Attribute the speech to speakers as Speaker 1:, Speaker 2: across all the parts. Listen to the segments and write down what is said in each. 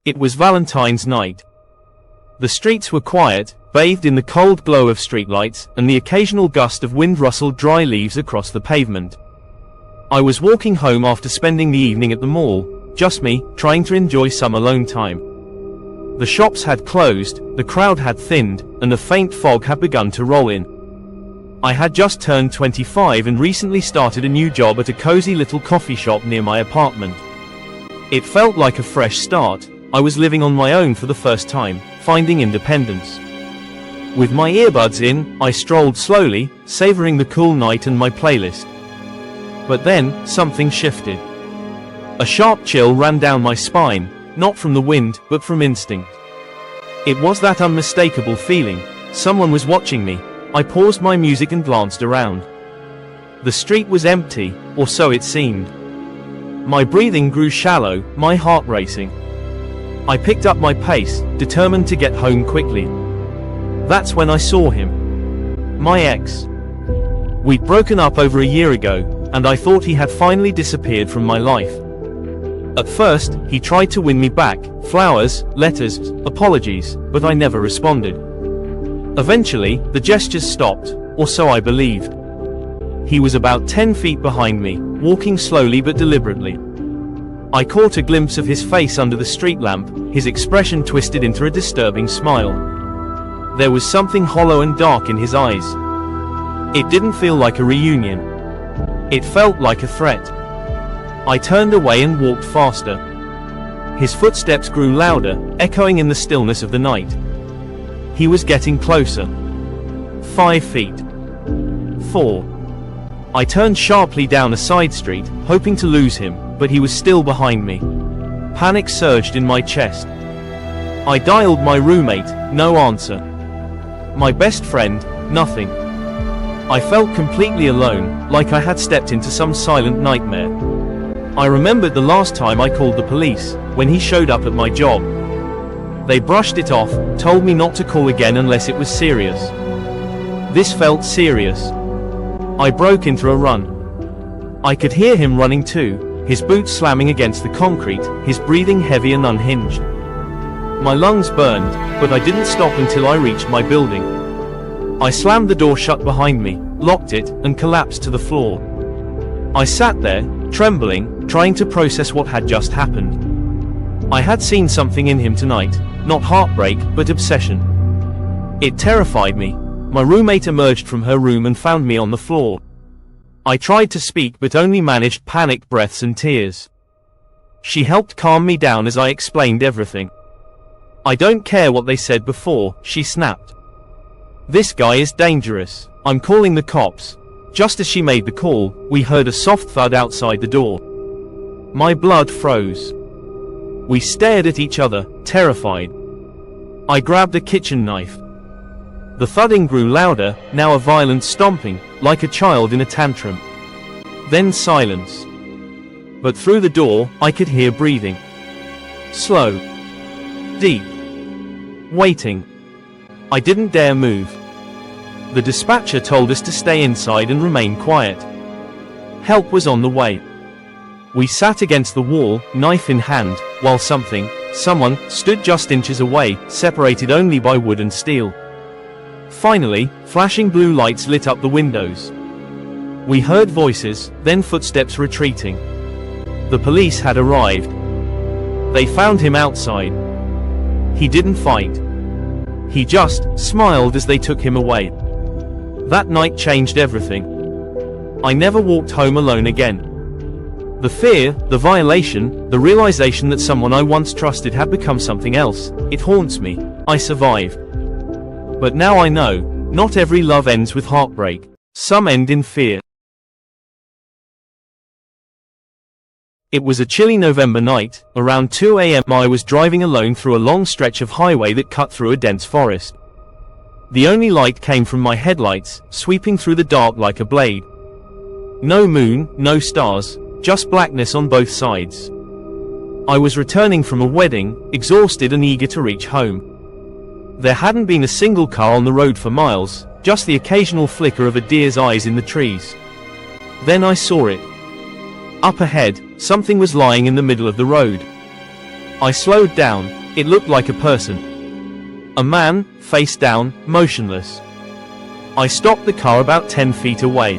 Speaker 1: It was Valentine's night. The streets were quiet, bathed in the cold glow of streetlights, and the occasional gust of wind rustled dry leaves across the pavement. I was walking home after spending the evening at the mall, just me, trying to enjoy some alone time. The shops had closed, the crowd had thinned, and a faint fog had begun to roll in. I had just turned 25 and recently started a new job at a cozy little coffee shop near my apartment. It felt like a fresh start. I was living on my own for the first time, finding independence. With my earbuds in, I strolled slowly, savoring the cool night and my playlist. But then, something shifted. A sharp chill ran down my spine, not from the wind, but from instinct. It was that unmistakable feeling. Someone was watching me. I paused my music and glanced around. The street was empty, or so it seemed. My breathing grew shallow, my heart racing. I picked up my pace, determined to get home quickly. That's when I saw him. My ex. We'd broken up over a year ago, and I thought he had finally disappeared from my life. At first, he tried to win me back, flowers, letters, apologies, but I never responded. Eventually, the gestures stopped, or so I believed. He was about 10 feet behind me, walking slowly but deliberately. I caught a glimpse of his face under the street lamp, his expression twisted into a disturbing smile. There was something hollow and dark in his eyes. It didn't feel like a reunion. It felt like a threat. I turned away and walked faster. His footsteps grew louder, echoing in the stillness of the night. He was getting closer. 5 feet. 4. I turned sharply down a side street, hoping to lose him, but he was still behind me. Panic surged in my chest. I dialed my roommate, no answer. My best friend, nothing. I felt completely alone, like I had stepped into some silent nightmare. I remembered the last time I called the police, when he showed up at my job. They brushed it off, told me not to call again unless it was serious. This felt serious. I broke into a run. I could hear him running too, his boots slamming against the concrete, his breathing heavy and unhinged. My lungs burned, but I didn't stop until I reached my building. I slammed the door shut behind me, locked it, and collapsed to the floor. I sat there, trembling, trying to process what had just happened. I had seen something in him tonight, not heartbreak, but obsession. It terrified me. My roommate emerged from her room and found me on the floor. I tried to speak but only managed panicked breaths and tears. She helped calm me down as I explained everything. I don't care what they said before, she snapped. This guy is dangerous. I'm calling the cops. Just as she made the call, we heard a soft thud outside the door. My blood froze. We stared at each other, terrified. I grabbed a kitchen knife. The thudding grew louder, now a violent stomping, like a child in a tantrum. Then silence. But through the door, I could hear breathing. Slow. Deep. Waiting. I didn't dare move. The dispatcher told us to stay inside and remain quiet. Help was on the way. We sat against the wall, knife in hand, while someone, stood just inches away, separated only by wood and steel. Finally, flashing blue lights lit up the windows. We heard voices, then footsteps retreating. The police had arrived. They found him outside. He didn't fight. He just smiled as they took him away. That night changed everything. I never walked home alone again. The fear, the violation, the realization that someone I once trusted had become something else, it haunts me. I survived. But now I know, not every love ends with heartbreak. Some end in fear. It was a chilly November night. Around 2 a.m. I was driving alone through a long stretch of highway that cut through a dense forest. The only light came from my headlights, sweeping through the dark like a blade. No moon, no stars, just blackness on both sides. I was returning from a wedding, exhausted and eager to reach home. There hadn't been a single car on the road for miles, just the occasional flicker of a deer's eyes in the trees. Then I saw it. Up ahead, something was lying in the middle of the road. I slowed down. It looked like a person. A man, face down, motionless. I stopped the car about 10 feet away.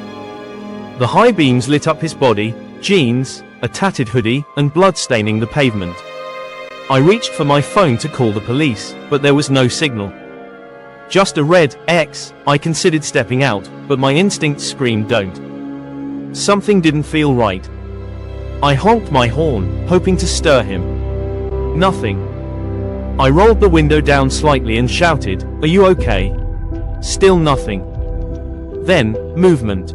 Speaker 1: The high beams lit up his body, jeans, a tattered hoodie, and blood staining the pavement. I reached for my phone to call the police, but there was no signal. Just a red X. I considered stepping out, but my instincts screamed don't. Something didn't feel right. I honked my horn, hoping to stir him. Nothing. I rolled the window down slightly and shouted, "Are you okay?" Still nothing. Then, movement.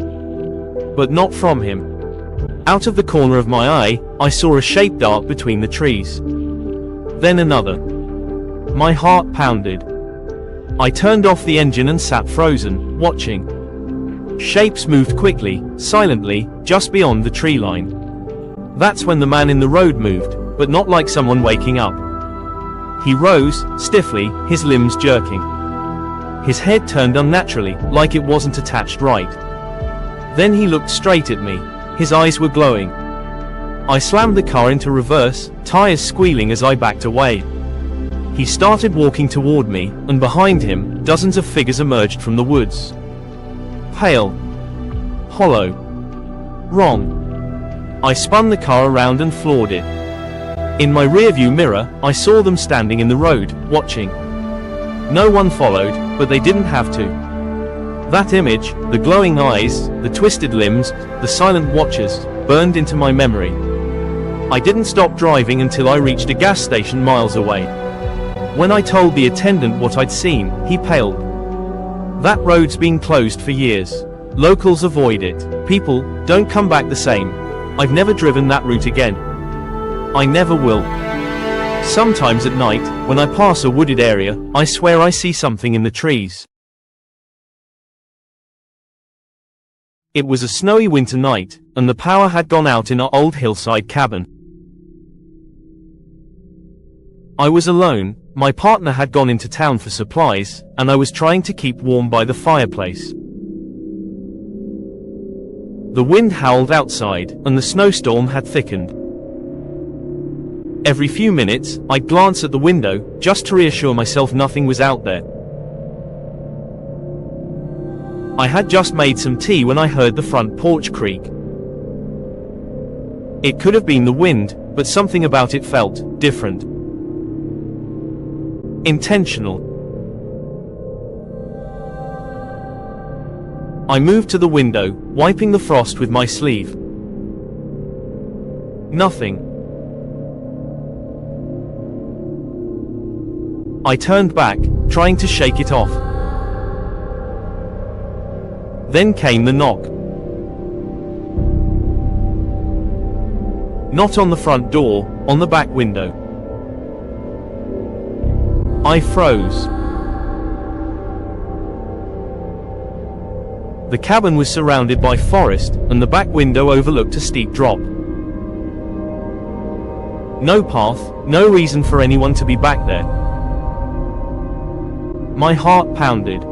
Speaker 1: But not from him. Out of the corner of my eye, I saw a shape dart between the trees. Then another. My heart pounded. I turned off the engine and sat frozen, watching. Shapes moved quickly, silently, just beyond the tree line. That's when the man in the road moved, but not like someone waking up. He rose, stiffly, his limbs jerking. His head turned unnaturally, like it wasn't attached right. Then he looked straight at me. His eyes were glowing. I slammed the car into reverse, tires squealing as I backed away. He started walking toward me, and behind him, dozens of figures emerged from the woods. Pale. Hollow. Wrong. I spun the car around and floored it. In my rearview mirror, I saw them standing in the road, watching. No one followed, but they didn't have to. That image, the glowing eyes, the twisted limbs, the silent watchers, burned into my memory. I didn't stop driving until I reached a gas station miles away. When I told the attendant what I'd seen, he paled. That road's been closed for years. Locals avoid it. People don't come back the same. I've never driven that route again. I never will. Sometimes at night, when I pass a wooded area, I swear I see something in the trees. It was a snowy winter night, and the power had gone out in our old hillside cabin. I was alone. My partner had gone into town for supplies, and I was trying to keep warm by the fireplace. The wind howled outside, and the snowstorm had thickened. Every few minutes, I'd glance at the window, just to reassure myself nothing was out there. I had just made some tea when I heard the front porch creak. It could have been the wind, but something about it felt different. Intentional. I moved to the window, wiping the frost with my sleeve. Nothing. I turned back, trying to shake it off. Then came the knock. Not on the front door, on the back window. I froze. The cabin was surrounded by forest, and the back window overlooked a steep drop. No path, no reason for anyone to be back there. My heart pounded.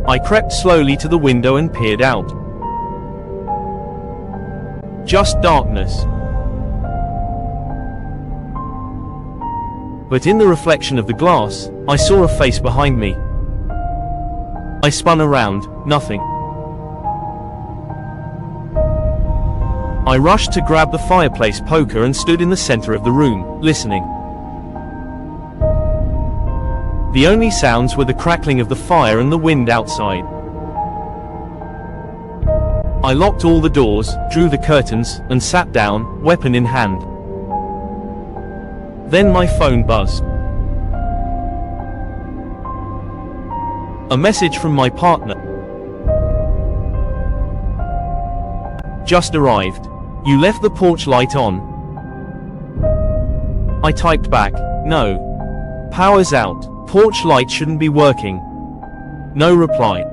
Speaker 1: I crept slowly to the window and peered out. Just darkness. But in the reflection of the glass, I saw a face behind me. I spun around, nothing. I rushed to grab the fireplace poker and stood in the center of the room, listening. The only sounds were the crackling of the fire and the wind outside. I locked all the doors, drew the curtains, and sat down, weapon in hand. Then my phone buzzed. A message from my partner. Just arrived. You left the porch light on. I typed back, no. Power's out. Porch light shouldn't be working. No reply.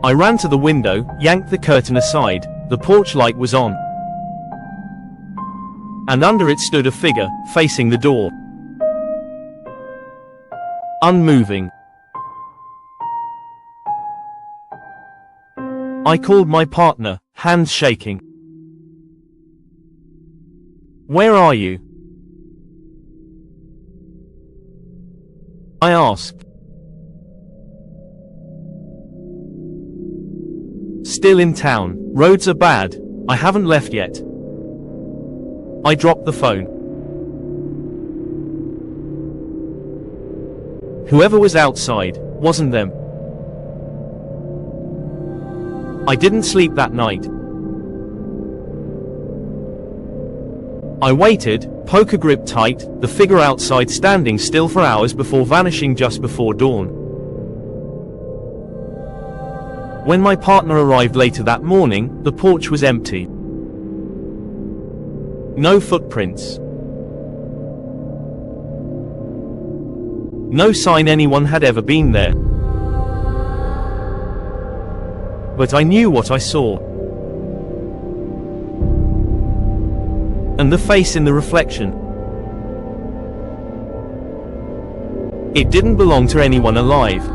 Speaker 1: I ran to the window, yanked the curtain aside. The porch light was on. And under it stood a figure, facing the door. Unmoving. I called my partner, hands shaking. "Where are you?" I asked. "Still in town, roads are bad, I haven't left yet." I dropped the phone. Whoever was outside, wasn't them. I didn't sleep that night. I waited, poker grip tight, the figure outside standing still for hours before vanishing just before dawn. When my partner arrived later that morning, the porch was empty. No footprints. No sign anyone had ever been there. But I knew what I saw. And the face in the reflection. It didn't belong to anyone alive.